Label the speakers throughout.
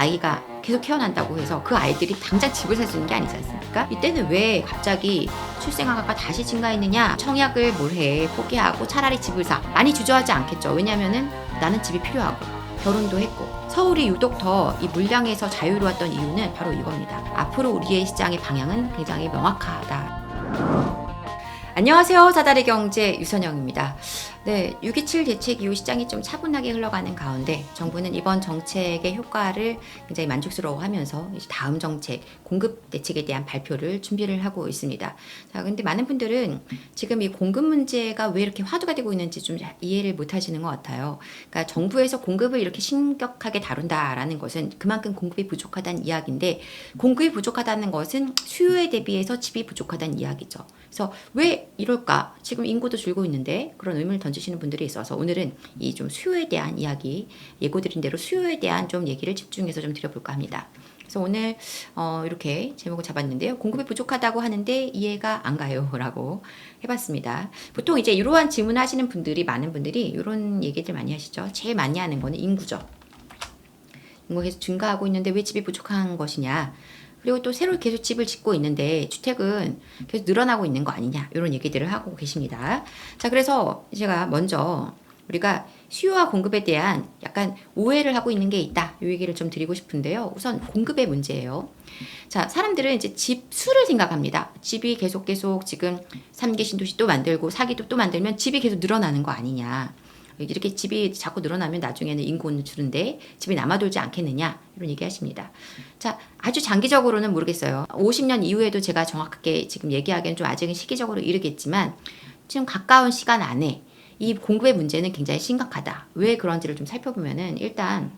Speaker 1: 아이가 계속 태어난다고 해서 그 아이들이 당장 집을 살 수 있는 게 아니지 않습니까? 이때는 왜 갑자기 출생아가 다시 증가했느냐? 청약을 뭘 포기하고 차라리 집을 사. 많이 주저하지 않겠죠. 왜냐면은 나는 집이 필요하고 결혼도 했고. 서울이 유독 더 이 물량에서 자유로웠던 이유는 바로 이겁니다. 앞으로 우리의 시장의 방향은 굉장히 명확하다. 안녕하세요. 사다리 경제 유선영입니다. 네, 6.27 대책 이후 시장이 좀 차분하게 흘러가는 가운데 정부는 이번 정책의 효과를 굉장히 만족스러워하면서 이제 다음 정책, 공급 대책에 대한 발표를 준비를 하고 있습니다. 자, 근데 많은 분들은 지금 이 공급 문제가 왜 이렇게 화두가 되고 있는지 좀 이해를 못 하시는 것 같아요. 그러니까 정부에서 공급을 이렇게 심각하게 다룬다라는 것은 그만큼 공급이 부족하다는 이야기인데, 공급이 부족하다는 것은 수요에 대비해서 집이 부족하다는 이야기죠. 그래서 왜 이럴까? 지금 인구도 줄고 있는데 그런 의문을 던지시는 분들이 있어서 오늘은 이 좀 수요에 대한 이야기, 예고드린 대로 수요에 대한 좀 얘기를 집중해서 좀 드려볼까 합니다. 그래서 오늘 이렇게 제목을 잡았는데요. 공급이 부족하다고 하는데 이해가 안 가요 라고 해봤습니다. 보통 이제 이러한 질문하시는 분들이, 많은 분들이 이런 얘기들 많이 하시죠. 제일 많이 하는 거는 인구죠. 인구가 계속 증가하고 있는데 왜 집이 부족한 것이냐. 그리고 또 새로 계속 집을 짓고 있는데 주택은 계속 늘어나고 있는 거 아니냐, 이런 얘기들을 하고 계십니다. 자, 그래서 제가 먼저 우리가 수요와 공급에 대한 약간 오해를 하고 있는 게 있다, 이 얘기를 좀 드리고 싶은데요. 우선 공급의 문제예요. 자, 사람들은 이제 집 수를 생각합니다. 집이 계속 지금 3기 신도시 또 만들고 4기도 또 만들면 집이 계속 늘어나는 거 아니냐. 이렇게 집이 자꾸 늘어나면 나중에는 인구는 줄은데 집이 남아돌지 않겠느냐, 이런 얘기 하십니다. 자, 아주 장기적으로는 모르겠어요. 50년 이후에도 제가 정확하게 지금 얘기하기엔 좀 아직은 시기적으로 이르겠지만 지금 가까운 시간 안에 이 공급의 문제는 굉장히 심각하다. 왜 그런지를 좀 살펴보면은 일단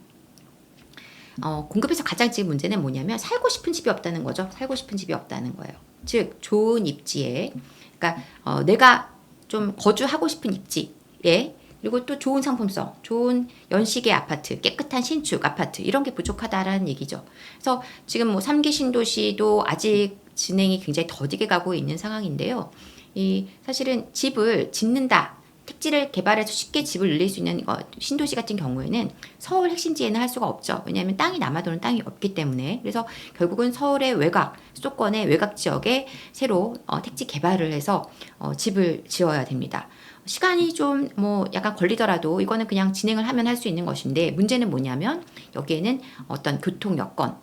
Speaker 1: 공급에서 가장 지금 문제는 뭐냐면 살고 싶은 집이 없다는 거죠. 살고 싶은 집이 없다는 거예요. 즉 좋은 입지에, 그러니까 내가 좀 거주하고 싶은 입지에, 그리고 또 좋은 상품성, 좋은 연식의 아파트, 깨끗한 신축 아파트, 이런 게 부족하다라는 얘기죠. 그래서 지금 뭐 3기 신도시도 아직 진행이 굉장히 더디게 가고 있는 상황인데요. 이 사실은 집을 짓는다, 택지를 개발해서 쉽게 집을 늘릴 수 있는 신도시 같은 경우에는 서울 핵심지에는 할 수가 없죠. 왜냐하면 땅이 남아도는 땅이 없기 때문에. 그래서 결국은 서울의 외곽, 수도권의 외곽 지역에 새로 택지 개발을 해서 집을 지어야 됩니다. 시간이 좀 뭐 약간 걸리더라도 이거는 그냥 진행을 하면 할 수 있는 것인데, 문제는 뭐냐면 여기에는 어떤 교통 여건,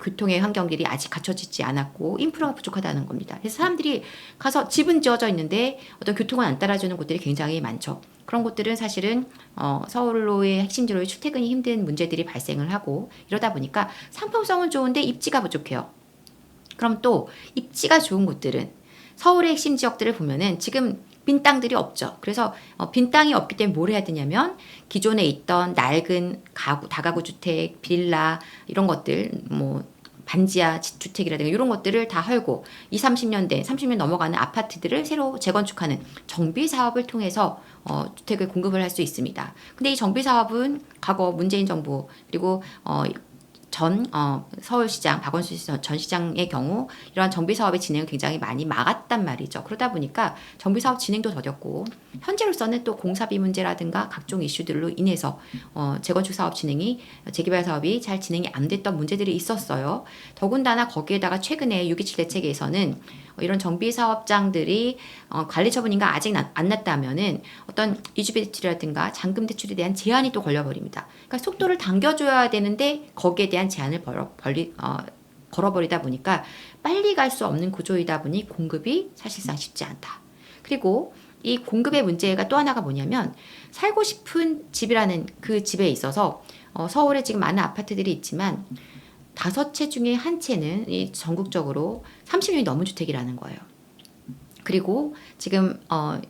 Speaker 1: 교통의 환경들이 아직 갖춰지지 않았고 인프라가 부족하다는 겁니다. 그래서 사람들이 가서 집은 지어져 있는데 어떤 교통은 안 따라주는 곳들이 굉장히 많죠. 그런 곳들은 사실은 서울로의 핵심지로의 출퇴근이 힘든 문제들이 발생을 하고, 이러다 보니까 상품성은 좋은데 입지가 부족해요. 그럼 또 입지가 좋은 곳들은, 서울의 핵심 지역들을 보면은 지금 빈 땅들이 없죠. 그래서 빈 땅이 없기 때문에 뭘 해야 되냐면 기존에 있던 낡은 가구, 다가구 주택, 빌라, 이런 것들, 뭐 반지하 주택이라든가 이런 것들을 다 헐고 30년 된, 30년 넘어가는 아파트들을 새로 재건축하는 정비 사업을 통해서 주택을 공급을 할 수 있습니다. 근데 이 정비 사업은 과거 문재인 정부, 그리고 서울시장, 박원순 전 시장의 경우 이러한 정비사업의 진행을 굉장히 많이 막았단 말이죠. 그러다 보니까 정비사업 진행도 더뎠고, 현재로서는 또 공사비 문제라든가 각종 이슈들로 인해서 재건축 사업 진행이, 재개발 사업이 잘 진행이 안 됐던 문제들이 있었어요. 더군다나 거기에다가 최근에 6.27 대책에서는 이런 정비사업장들이 관리 처분인가 아직 안 났다면은 어떤 이주비 대출이라든가 잔금 대출에 대한 제한이 또 걸려버립니다. 그러니까 속도를 당겨줘야 되는데 거기에 대한 제한을 걸어버리다 보니까 빨리 갈 수 없는 구조이다 보니 공급이 사실상 쉽지 않다. 그리고 이 공급의 문제가 또 하나가 뭐냐면, 살고 싶은 집이라는 그 집에 있어서 서울에 지금 많은 아파트들이 있지만 5채 중에 1채는 이 전국적으로 30년이 넘은 주택이라는 거예요. 그리고 지금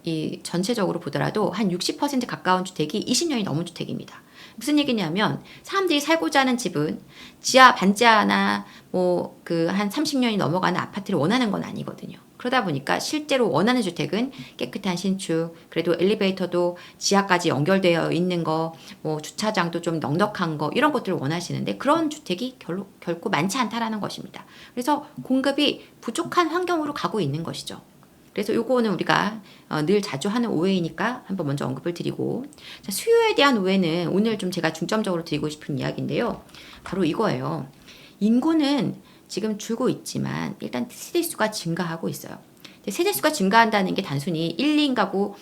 Speaker 1: 이 전체적으로 보더라도 한 60% 가까운 주택이 20년이 넘은 주택입니다. 무슨 얘기냐면 사람들이 살고자 하는 집은 지하, 반지하나 뭐 그 한 30년이 넘어가는 아파트를 원하는 건 아니거든요. 그러다 보니까 실제로 원하는 주택은 깨끗한 신축, 그래도 엘리베이터도 지하까지 연결되어 있는 거, 뭐 주차장도 좀 넉넉한 거, 이런 것들을 원하시는데 그런 주택이 결코 많지 않다라는 것입니다. 그래서 공급이 부족한 환경으로 가고 있는 것이죠. 그래서 요거는 우리가 늘 자주 하는 오해이니까 한번 먼저 언급을 드리고, 자, 수요에 대한 오해는 오늘 좀 제가 중점적으로 드리고 싶은 이야기인데요. 바로 이거예요. 인구는 지금 줄고 있지만 일단 세대수가 증가하고 있어요. 세대수가 증가한다는 게 단순히 1, 2인 가구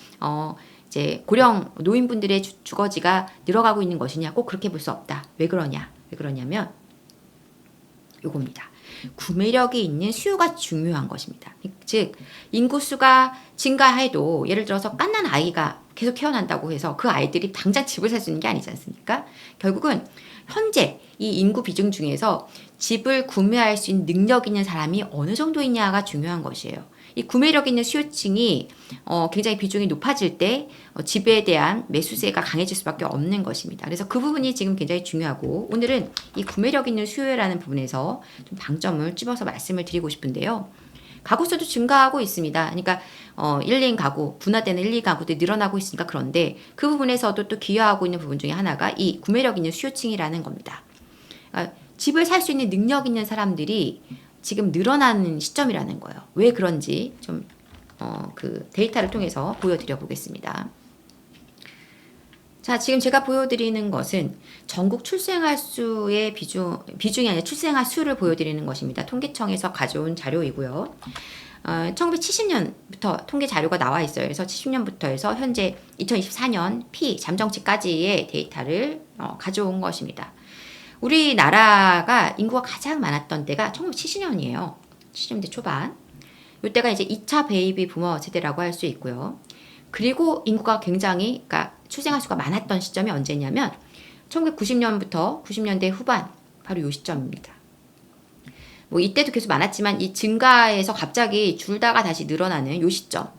Speaker 1: 이제 고령 노인분들의 주거지가 늘어가고 있는 것이냐, 꼭 그렇게 볼 수 없다. 왜 그러냐면 요겁니다. 구매력이 있는 수요가 중요한 것입니다. 즉 인구수가 증가해도 예를 들어서 갓난 아이가 계속 태어난다고 해서 그 아이들이 당장 집을 살 수 있는 게 아니지 않습니까? 결국은 현재 이 인구 비중 중에서 집을 구매할 수 있는 능력 있는 사람이 어느 정도 있냐가 중요한 것이에요. 이 구매력 있는 수요층이 굉장히 비중이 높아질 때 집에 대한 매수세가 강해질 수밖에 없는 것입니다. 그래서 그 부분이 지금 굉장히 중요하고, 오늘은 이 구매력 있는 수요라는 부분에서 좀 방점을 찝어서 말씀을 드리고 싶은데요. 가구 수도 증가하고 있습니다. 그러니까 1, 2인 가구, 분화되는 1, 2인 가구들이 늘어나고 있으니까, 그런데 그 부분에서도 또 기여하고 있는 부분 중에 하나가 이 구매력 있는 수요층이라는 겁니다. 집을 살 수 있는 능력 있는 사람들이 지금 늘어나는 시점이라는 거예요. 왜 그런지 좀 그 데이터를 통해서 보여드려 보겠습니다. 자, 지금 제가 보여드리는 것은 전국 출생아 수의 비중이 아니라 출생아 수를 보여드리는 것입니다. 통계청에서 가져온 자료이고요. 1970년부터 통계 자료가 나와 있어요. 그래서 70년부터 해서 현재 2024년 잠정치까지의 데이터를 가져온 것입니다. 우리나라가 인구가 가장 많았던 때가 1970년이에요. 70년대 초반. 이때가 이제 2차 베이비 부머 세대라고 할 수 있고요. 그리고 인구가 굉장히, 그러니까 출생아 수가 많았던 시점이 언제냐면 1990년부터 90년대 후반, 바로 이 시점입니다. 뭐 이때도 계속 많았지만 이 증가에서 갑자기 줄다가 다시 늘어나는 이 시점.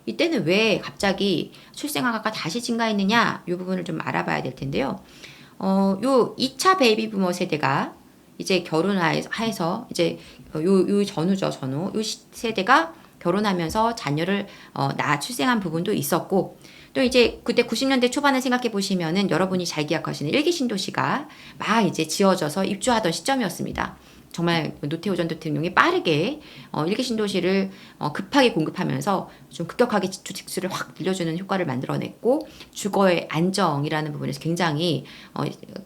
Speaker 1: 이때는 왜 갑자기 출생아가 다시 증가했느냐, 이 부분을 좀 알아봐야 될 텐데요. 요 2차 베이비 부머 세대가 이제 결혼해서 이제 요 전후죠, 전후. 요 세대가 결혼하면서 자녀를 출생한 부분도 있었고, 또 이제 그때 90년대 초반을 생각해 보시면은 여러분이 잘 기억하시는 일기 신도시가 막 이제 지어져서 입주하던 시점이었습니다. 정말 노태우 전 대통령이 빠르게 일기 신도시를 급하게 공급하면서 좀 급격하게 주택수를 확 늘려주는 효과를 만들어냈고, 주거의 안정이라는 부분에서 굉장히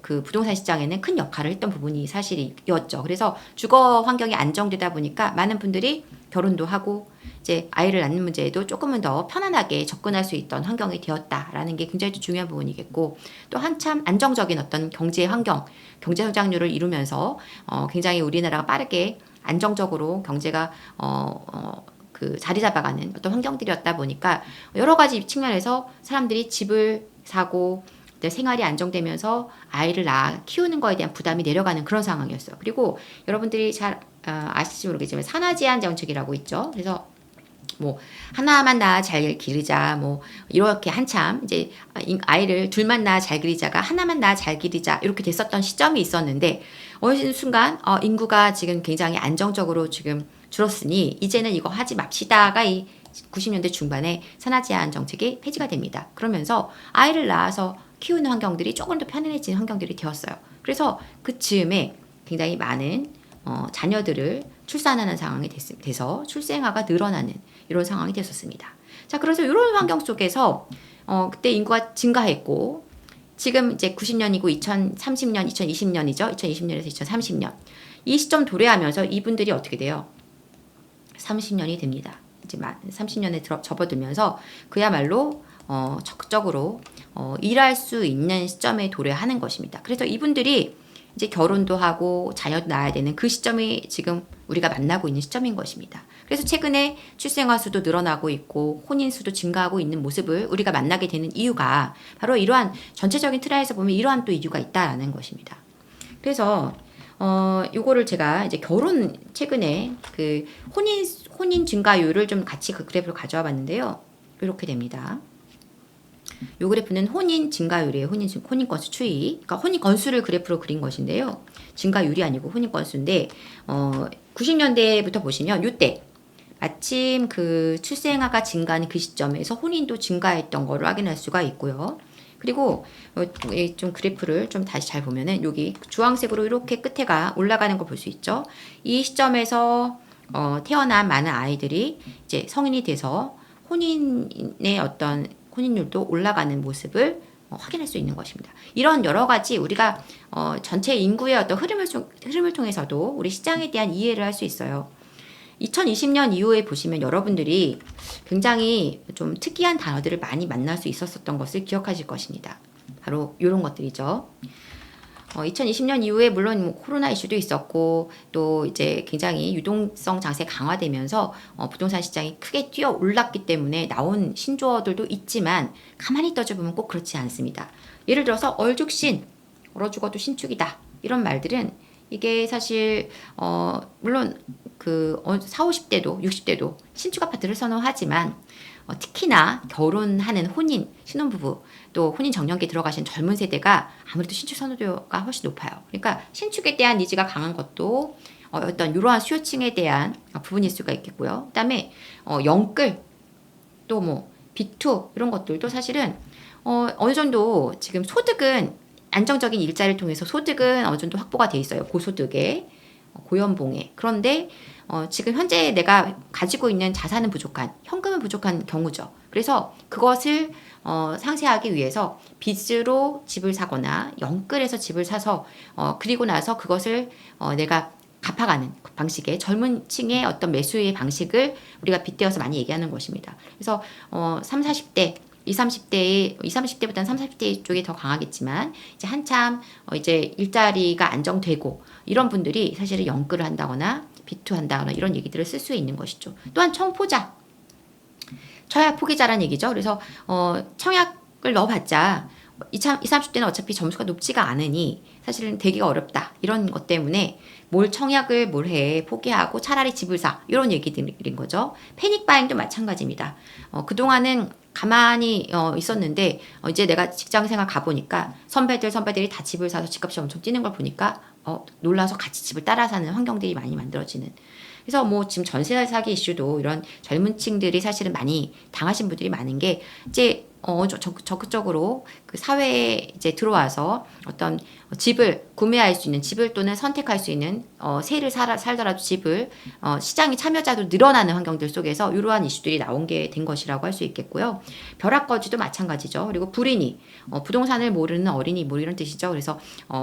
Speaker 1: 그 부동산 시장에는 큰 역할을 했던 부분이 사실이었죠. 그래서 주거 환경이 안정되다 보니까 많은 분들이 결혼도 하고 이제 아이를 낳는 문제에도 조금은 더 편안하게 접근할 수 있던 환경이 되었다라는 게 굉장히 중요한 부분이겠고, 또 한참 안정적인 어떤 경제 환경, 경제 성장률을 이루면서 굉장히 우리나라가 빠르게 안정적으로 경제가 그 자리 잡아가는 어떤 환경들이었다 보니까 여러 가지 측면에서 사람들이 집을 사고 생활이 안정되면서 아이를 낳아 키우는 거에 대한 부담이 내려가는 그런 상황이었어요. 그리고 여러분들이 잘 아실지 모르겠지만 산하 제한 정책이라고 있죠. 그래서 뭐 하나만 낳아 잘 기르자, 뭐 이렇게 한참 이제 아이를 둘만 낳아 잘 기르자가 하나만 낳아 잘 기르자 이렇게 됐었던 시점이 있었는데, 어느 순간 인구가 지금 굉장히 안정적으로 지금 줄었으니 이제는 이거 하지 맙시다가 이 90년대 중반에 산하 제한 정책이 폐지가 됩니다. 그러면서 아이를 낳아서 키우는 환경들이 조금 더 편안해진 환경들이 되었어요. 그래서 그 즈음에 굉장히 많은 자녀들을 출산하는 상황이 돼서 출생아가 늘어나는 이런 상황이 됐었습니다. 자, 그래서 이런 환경 속에서 그때 인구가 증가했고, 지금 이제 90년이고 2030년, 2020년이죠. 2020년에서 2030년. 이 시점 도래하면서 이분들이 어떻게 돼요? 30년이 됩니다. 이제 30년에 접어들면서 그야말로 적극적으로 일할 수 있는 시점에 도래하는 것입니다. 그래서 이분들이 이제 결혼도 하고 자녀도 낳아야 되는 그 시점이 지금 우리가 만나고 있는 시점인 것입니다. 그래서 최근에 출생아 수도 늘어나고 있고 혼인 수도 증가하고 있는 모습을 우리가 만나게 되는 이유가 바로 이러한 전체적인 틀에서 보면 이러한 또 이유가 있다라는 것입니다. 그래서 요거를 제가 이제 최근에 그 혼인 증가율을 좀 같이 그 그래프를 가져와 봤는데요. 이렇게 됩니다. 요 그래프는 혼인 증가율이에요. 혼인 건수 추이. 그러니까 혼인 건수를 그래프로 그린 것인데요. 증가율이 아니고 혼인 건수인데 90년대부터 보시면 요때 마침 그 출생아가 증가하는 그 시점에서 혼인도 증가했던 거를 확인할 수가 있고요. 그리고 좀 그래프를 좀 다시 잘 보면은 여기 주황색으로 이렇게 끝에가 올라가는 걸 볼 수 있죠. 이 시점에서 태어난 많은 아이들이 이제 성인이 돼서 혼인의 어떤 혼인율도 올라가는 모습을 확인할 수 있는 것입니다. 이런 여러 가지 우리가 전체 인구의 어떤 흐름을 통해서도 우리 시장에 대한 이해를 할 수 있어요. 2020년 이후에 보시면 여러분들이 굉장히 좀 특이한 단어들을 많이 만날 수 있었던 것을 기억하실 것입니다. 바로 이런 것들이죠. 2020년 이후에 물론 뭐 코로나 이슈도 있었고 또 이제 굉장히 유동성 장세 강화되면서 부동산 시장이 크게 뛰어 올랐기 때문에 나온 신조어들도 있지만 가만히 따져보면 꼭 그렇지 않습니다. 예를 들어서 얼죽신, 얼어 죽어도 신축이다 이런 말들은 이게 사실 물론 그 40, 50대도 60대도 신축 아파트를 선호하지만 특히나 결혼하는 혼인, 신혼부부 또 혼인 정년기에 들어가신 젊은 세대가 아무래도 신축 선호도가 훨씬 높아요. 그러니까 신축에 대한 니즈가 강한 것도 어떤 이러한 수요층에 대한 부분일 수가 있겠고요. 그다음에 영끌 또 뭐 B2 이런 것들도 사실은 어느 정도 지금 소득은 안정적인 일자리를 통해서 소득은 어느 정도 확보가 돼 있어요. 고소득에 고연봉에. 그런데 지금 현재 내가 가지고 있는 자산은 부족한, 현금은 부족한 경우죠. 그래서 그것을 상쇄하기 위해서 빚으로 집을 사거나 영끌해서 집을 사서 그리고 나서 그것을 내가 갚아가는 방식의 젊은 층의 어떤 매수의 방식을 우리가 빗대어서 많이 얘기하는 것입니다. 그래서 3, 40대 20, 30대보다는 30, 40대 쪽이 더 강하겠지만 이제 한참 이제 일자리가 안정되고 이런 분들이 사실은 영끌을 한다거나 비투한다거나 이런 얘기들을 쓸 수 있는 것이죠. 또한 청포자, 청약 포기자라는 얘기죠. 그래서 청약을 넣어봤자 20, 30대는 어차피 점수가 높지가 않으니 사실은 되기가 어렵다. 이런 것 때문에 뭘 청약을 뭘 해 포기하고 차라리 집을 사 이런 얘기들인 거죠. 패닉바잉도 마찬가지입니다. 그동안은 가만히 있었는데 이제 내가 직장생활 가보니까 선배들이 다 집을 사서 집값이 엄청 뛰는 걸 보니까 놀라서 같이 집을 따라 사는 환경들이 많이 만들어지는. 그래서 뭐 지금 전세 사기 이슈도 이런 젊은 층들이 사실은 많이 당하신 분들이 많은 게 이제 적극적으로 그 사회에 이제 들어와서 어떤 집을 구매할 수 있는 집을 또는 선택할 수 있는 세를 살더라도 집을 시장의 참여자도 늘어나는 환경들 속에서 이러한 이슈들이 나온 게 된 것이라고 할 수 있겠고요. 벼락거지도 마찬가지죠. 그리고 불인이 부동산을 모르는 어린이 뭐 이런 뜻이죠. 그래서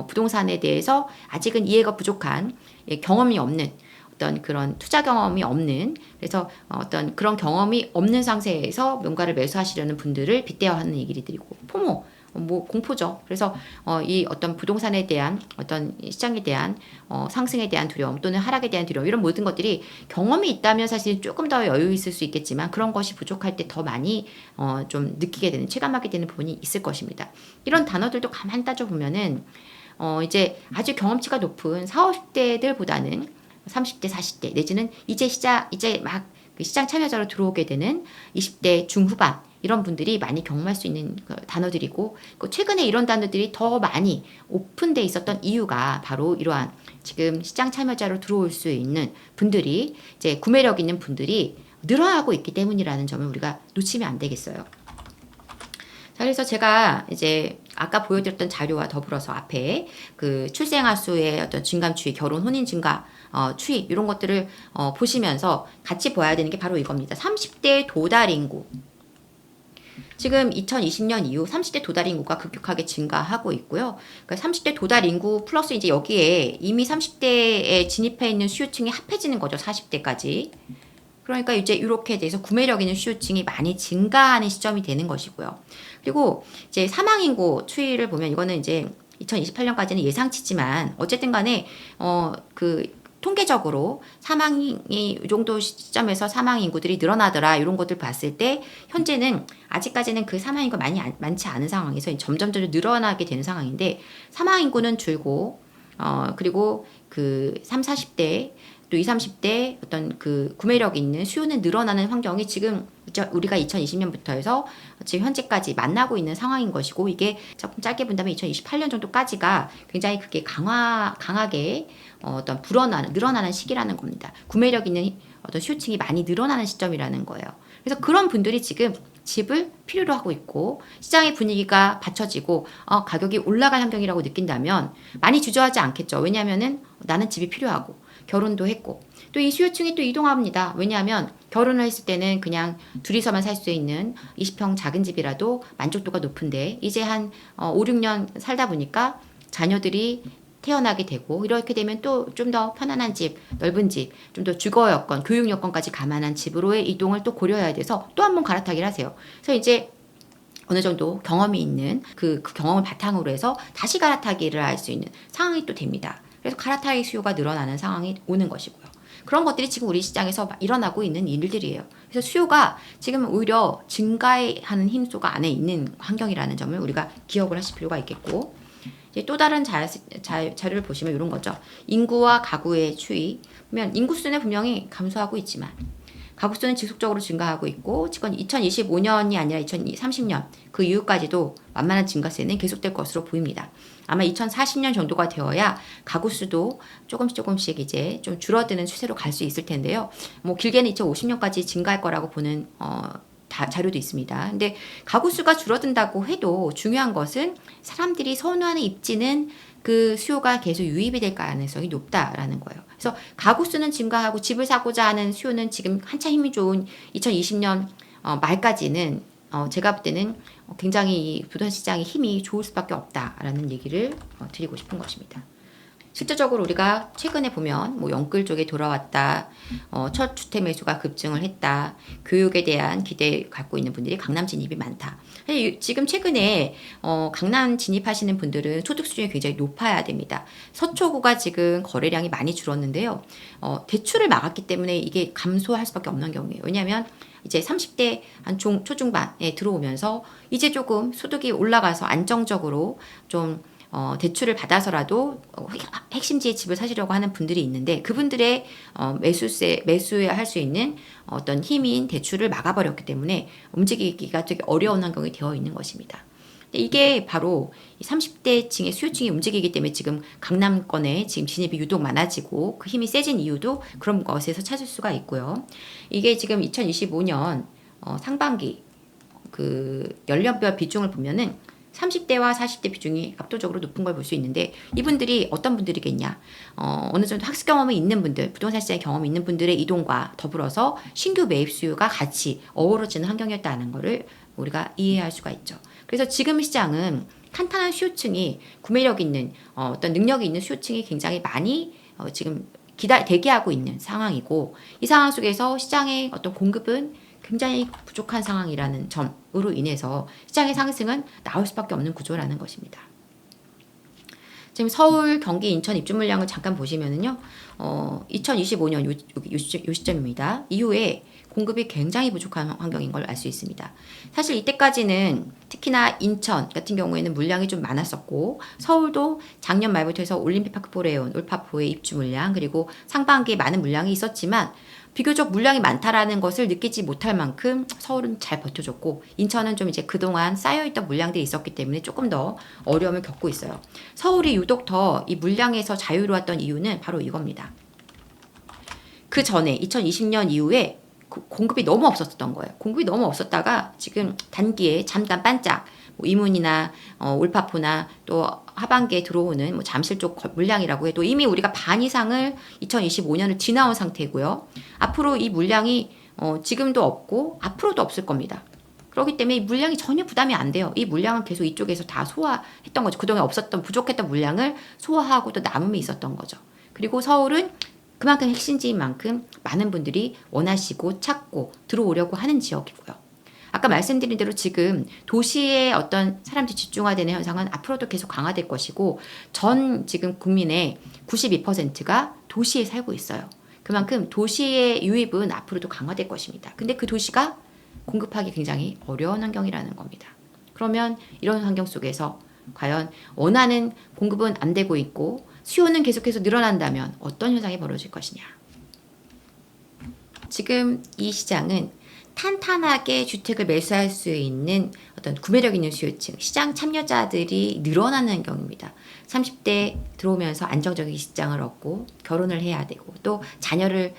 Speaker 1: 부동산에 대해서 아직은 이해가 부족한 경험이 없는 어떤 그런 투자 경험이 없는 그래서 어떤 그런 경험이 없는 상태에서 뭔가를 매수하시려는 분들을 빗대어 하는 얘기를 드리고 포모 뭐 공포죠. 그래서 이 어떤 부동산에 대한 어떤 시장에 대한 상승에 대한 두려움 또는 하락에 대한 두려움 이런 모든 것들이 경험이 있다면 사실 조금 더 여유 있을 수 있겠지만 그런 것이 부족할 때 더 많이 좀 느끼게 되는 체감하게 되는 부분이 있을 것입니다. 이런 단어들도 가만 따져 보면은 이제 아주 경험치가 높은 40, 50대들보다는 30대, 40대 내지는 이제 막 그 시장 참여자로 들어오게 되는 20대 중후반 이런 분들이 많이 경험할 수 있는 그 단어들이고 최근에 이런 단어들이 더 많이 오픈돼 있었던 이유가 바로 이러한 지금 시장 참여자로 들어올 수 있는 분들이 이제 구매력 있는 분들이 늘어나고 있기 때문이라는 점을 우리가 놓치면 안 되겠어요. 자, 그래서 제가 이제 아까 보여드렸던 자료와 더불어서 앞에 그 출생아 수의 어떤 증감 추이, 결혼 혼인 증가 추이 이런 것들을 보시면서 같이 봐야 되는 게 바로 이겁니다. 30대 도달 인구. 지금 2020년 이후 30대 도달 인구가 급격하게 증가하고 있고요. 그러니까 30대 도달 인구 플러스 이제 여기에 이미 30대에 진입해 있는 수요층이 합해지는 거죠. 40대까지. 그러니까 이제 이렇게 돼서 구매력 있는 수요층이 많이 증가하는 시점이 되는 것이고요. 그리고 이제 사망인구 추이를 보면 이거는 이제 2028년까지는 예상치지만 어쨌든 간에 그 통계적으로 사망이 이 정도 시점에서 사망 인구들이 늘어나더라 이런 것들 봤을 때 현재는 아직까지는 그 사망 인구가 많지 않은 상황에서 점점 늘어나게 되는 상황인데 사망 인구는 줄고 그리고 그 3, 40대 또 20, 30대 어떤 그 구매력 있는 수요는 늘어나는 환경이 지금 우리가 2020년부터 해서 지금 현재까지 만나고 있는 상황인 것이고 이게 조금 짧게 본다면 2028년 정도까지가 굉장히 그게 강하게 어떤 늘어나는 시기라는 겁니다. 구매력 있는 어떤 수요층이 많이 늘어나는 시점이라는 거예요. 그래서 그런 분들이 지금 집을 필요로 하고 있고 시장의 분위기가 받쳐지고 가격이 올라갈 환경이라고 느낀다면 많이 주저하지 않겠죠. 왜냐하면은 나는 집이 필요하고 결혼도 했고 또 이 수요층이 또 이동합니다. 왜냐하면 결혼을 했을 때는 그냥 둘이서만 살 수 있는 20평 작은 집이라도 만족도가 높은데 이제 한 5, 6년 살다 보니까 자녀들이 태어나게 되고 이렇게 되면 또 좀 더 편안한 집, 넓은 집, 좀 더 주거 여건, 교육 여건까지 감안한 집으로의 이동을 또 고려해야 돼서 또 한 번 갈아타기를 하세요. 그래서 이제 어느 정도 경험이 있는 그 경험을 바탕으로 해서 다시 갈아타기를 할 수 있는 상황이 또 됩니다. 그래서 갈아타기 수요가 늘어나는 상황이 오는 것이고요. 그런 것들이 지금 우리 시장에서 일어나고 있는 일들이에요. 그래서 수요가 지금 오히려 증가하는 힘소가 안에 있는 환경이라는 점을 우리가 기억을 하실 필요가 있겠고 이제 또 다른 자료를 보시면 이런 거죠. 인구와 가구의 추이 보면 인구수는 분명히 감소하고 있지만 가구수는 지속적으로 증가하고 있고 지금 2025년이 아니라 2030년 그 이후까지도 완만한 증가세는 계속될 것으로 보입니다. 아마 2040년 정도가 되어야 가구수도 조금씩 이제 좀 줄어드는 추세로 갈 수 있을 텐데요. 뭐 길게는 2050년까지 증가할 거라고 보는 자료도 있습니다. 근데 가구수가 줄어든다고 해도 중요한 것은 사람들이 선호하는 입지는 그 수요가 계속 유입이 될 가능성이 높다라는 거예요. 그래서 가구수는 증가하고 집을 사고자 하는 수요는 지금 한참 힘이 좋은 2020년 말까지는 제가 볼 때는 굉장히 이 부동산 시장의 힘이 좋을 수밖에 없다라는 얘기를 드리고 싶은 것입니다. 실질적으로 우리가 최근에 보면 뭐 영끌 쪽에 돌아왔다, 첫 주택 매수가 급증을 했다, 교육에 대한 기대 갖고 있는 분들이 강남 진입이 많다. 지금 최근에 강남 진입하시는 분들은 소득 수준이 굉장히 높아야 됩니다. 서초구가 지금 거래량이 많이 줄었는데요. 대출을 막았기 때문에 이게 감소할 수밖에 없는 경우예요. 왜냐하면 이제 30대 한 초중반에 들어오면서 이제 조금 소득이 올라가서 안정적으로 좀 대출을 받아서라도 핵심지의 집을 사시려고 하는 분들이 있는데 그분들의 매수해야 할 수 있는 어떤 힘인 대출을 막아버렸기 때문에 움직이기가 되게 어려운 환경이 되어 있는 것입니다. 이게 바로 30대층의 수요층이 움직이기 때문에 지금 강남권에 지금 진입이 유독 많아지고 그 힘이 세진 이유도 그런 것에서 찾을 수가 있고요. 이게 지금 2025년 상반기 그 연령별 비중을 보면은 30대와 40대 비중이 압도적으로 높은 걸 볼 수 있는데 이분들이 어떤 분들이겠냐 어느 정도 학습 경험이 있는 분들 부동산 시장에 경험이 있는 분들의 이동과 더불어서 신규 매입 수요가 같이 어우러지는 환경이었다는 것을 우리가 이해할 수가 있죠. 그래서 지금 시장은 탄탄한 수요층이 구매력 있는 어떤 능력이 있는 수요층이 굉장히 많이 지금 대기하고 있는 상황이고 이 상황 속에서 시장의 어떤 공급은 굉장히 부족한 상황이라는 점으로 인해서 시장의 상승은 나올 수밖에 없는 구조라는 것입니다. 지금 서울, 경기, 인천 입주 물량을 잠깐 보시면은요, 2025년 요 시점입니다. 이후에 공급이 굉장히 부족한 환경인 걸 알 수 있습니다. 사실 이때까지는 특히나 인천 같은 경우에는 물량이 좀 많았었고 서울도 작년 말부터 해서 올림픽파크 포레온, 울파포의 입주 물량 그리고 상반기에 많은 물량이 있었지만 비교적 물량이 많다라는 것을 느끼지 못할 만큼 서울은 잘 버텨줬고 인천은 좀 이제 그동안 쌓여있던 물량들이 있었기 때문에 조금 더 어려움을 겪고 있어요. 서울이 유독 더 이 물량에서 자유로웠던 이유는 바로 이겁니다. 그 전에 2020년 이후에 공급이 너무 없었던 거예요. 공급이 너무 없었다가 지금 단기에 잠깐 반짝 이문이나 울파포나 또 하반기에 들어오는 뭐 잠실 쪽 물량이라고 해도 이미 우리가 반 이상을 2025년을 지나온 상태고요. 앞으로 이 물량이 지금도 없고 앞으로도 없을 겁니다. 그렇기 때문에 이 물량이 전혀 부담이 안 돼요. 이 물량은 계속 이쪽에서 다 소화했던 거죠. 그동안 부족했던 물량을 소화하고 또 남음이 있었던 거죠. 그리고 서울은 그만큼 핵심지인 만큼 많은 분들이 원하시고 찾고 들어오려고 하는 지역이고요. 아까 말씀드린 대로 지금 도시의 어떤 사람들이 집중화되는 현상은 앞으로도 계속 강화될 것이고 전 지금 국민의 92%가 도시에 살고 있어요. 그만큼 도시의 유입은 앞으로도 강화될 것입니다. 근데 그 도시가 공급하기 굉장히 어려운 환경이라는 겁니다. 그러면 이런 환경 속에서 과연 원하는 공급은 안 되고 있고 수요는 계속해서 늘어난다면 어떤 현상이 벌어질 것이냐. 지금 이 시장은 탄탄하게 주택을 매수할 수 있는 어떤 구매력 있는 수요층, 시장 참여자들이 늘어나는 환경입니다. 30대 들어오면서 안정적인 시장을 얻고 결혼을 해야 되고 또 자녀를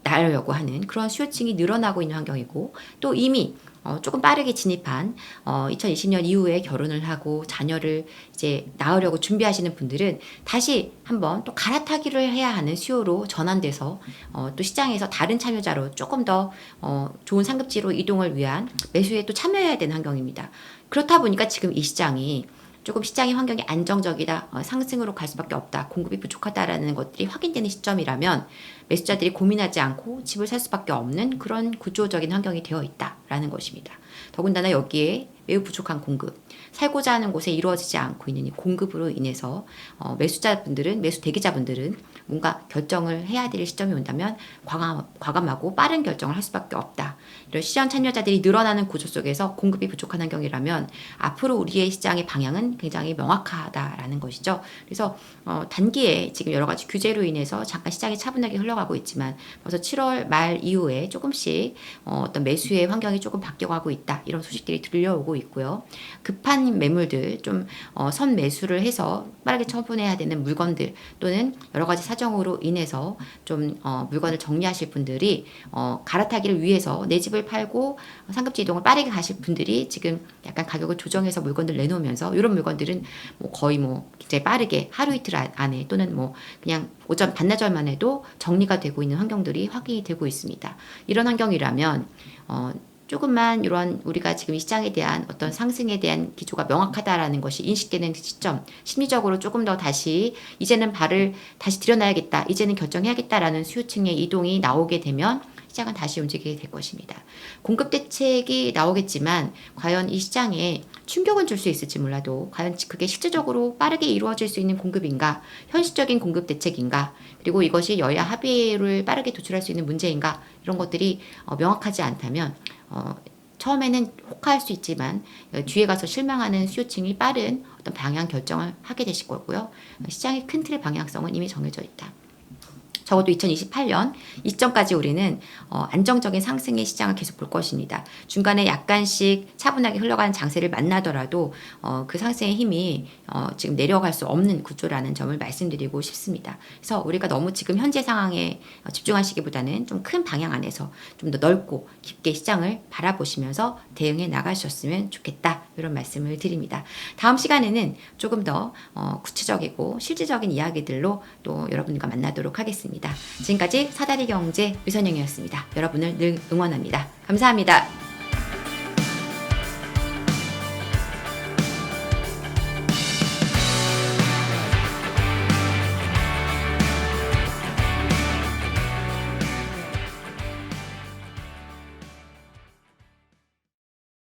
Speaker 1: 낳으려고 하는 그런 수요층이 늘어나고 있는 환경이고 또 이미 조금 빠르게 진입한 2020년 이후에 결혼을 하고 자녀를 이제 낳으려고 준비하시는 분들은 다시 한번 또 갈아타기를 해야 하는 수요로 전환돼서 또 시장에서 다른 참여자로 조금 더 좋은 상급지로 이동을 위한 매수에 또 참여해야 되는 환경입니다. 그렇다 보니까 지금 이 시장이 조금 시장의 환경이 안정적이다, 상승으로 갈 수밖에 없다, 공급이 부족하다라는 것들이 확인되는 시점이라면 매수자들이 고민하지 않고 집을 살 수밖에 없는 그런 구조적인 환경이 되어 있다라는 것입니다. 더군다나 여기에 매우 부족한 공급, 살고자 하는 곳에 이루어지지 않고 있는 이 공급으로 인해서 매수자분들은, 매수 대기자분들은 뭔가 결정을 해야 될 시점이 온다면 과감하고 빠른 결정을 할 수밖에 없다. 이런 시장 참여자들이 늘어나는 구조 속에서 공급이 부족한 환경이라면 앞으로 우리의 시장의 방향은 굉장히 명확하다라는 것이죠. 그래서 단기에 지금 여러 가지 규제로 인해서 잠깐 시장이 차분하게 흘러가고 있지만 벌써 7월 말 이후에 조금씩 어떤 매수의 환경이 조금 바뀌어가고 있다. 이런 소식들이 들려오고 있고요. 급한 매물들, 좀 선 매수를 해서 빠르게 처분해야 되는 물건들 또는 여러 가지 사정으로 인해서 좀 물건을 정리하실 분들이 갈아타기를 위해서 내 집을 팔고 상급지 이동을 빠르게 가실 분들이 지금 약간 가격을 조정해서 물건들 내놓으면서 이런 물건들은 거의 굉장히 빠르게 하루 이틀 안에 또는 그냥 오전 반나절만 해도 정리가 되고 있는 환경들이 확인이 되고 있습니다. 이런 환경이라면 조금만 이런 우리가 지금 이 시장에 대한 어떤 상승에 대한 기조가 명확하다라는 것이 인식되는 시점, 심리적으로 조금 더 다시 이제는 발을 다시 들여놔야겠다, 이제는 결정해야겠다라는 수요층의 이동이 나오게 되면 시장은 다시 움직이게 될 것입니다. 공급 대책이 나오겠지만 과연 이 시장에 충격은 줄 수 있을지 몰라도 과연 그게 실질적으로 빠르게 이루어질 수 있는 공급인가, 현실적인 공급 대책인가, 그리고 이것이 여야 합의를 빠르게 도출할 수 있는 문제인가, 이런 것들이 명확하지 않다면 처음에는 혹할 수 있지만 뒤에 가서 실망하는 수요층이 빠른 어떤 방향 결정을 하게 되실 거고요. 시장의 큰 틀의 방향성은 이미 정해져 있다. 적어도 2028년 이전까지 우리는 안정적인 상승의 시장을 계속 볼 것입니다. 중간에 약간씩 차분하게 흘러가는 장세를 만나더라도 그 상승의 힘이 지금 내려갈 수 없는 구조라는 점을 말씀드리고 싶습니다. 그래서 우리가 너무 지금 현재 상황에 집중하시기보다는 좀 큰 방향 안에서 좀 더 넓고 깊게 시장을 바라보시면서 대응해 나가셨으면 좋겠다, 이런 말씀을 드립니다. 다음 시간에는 조금 더 구체적이고 실질적인 이야기들로 또 여러분과 만나도록 하겠습니다. 지금까지 사다리 경제 유선영이었습니다. 여러분을 늘 응원합니다. 감사합니다.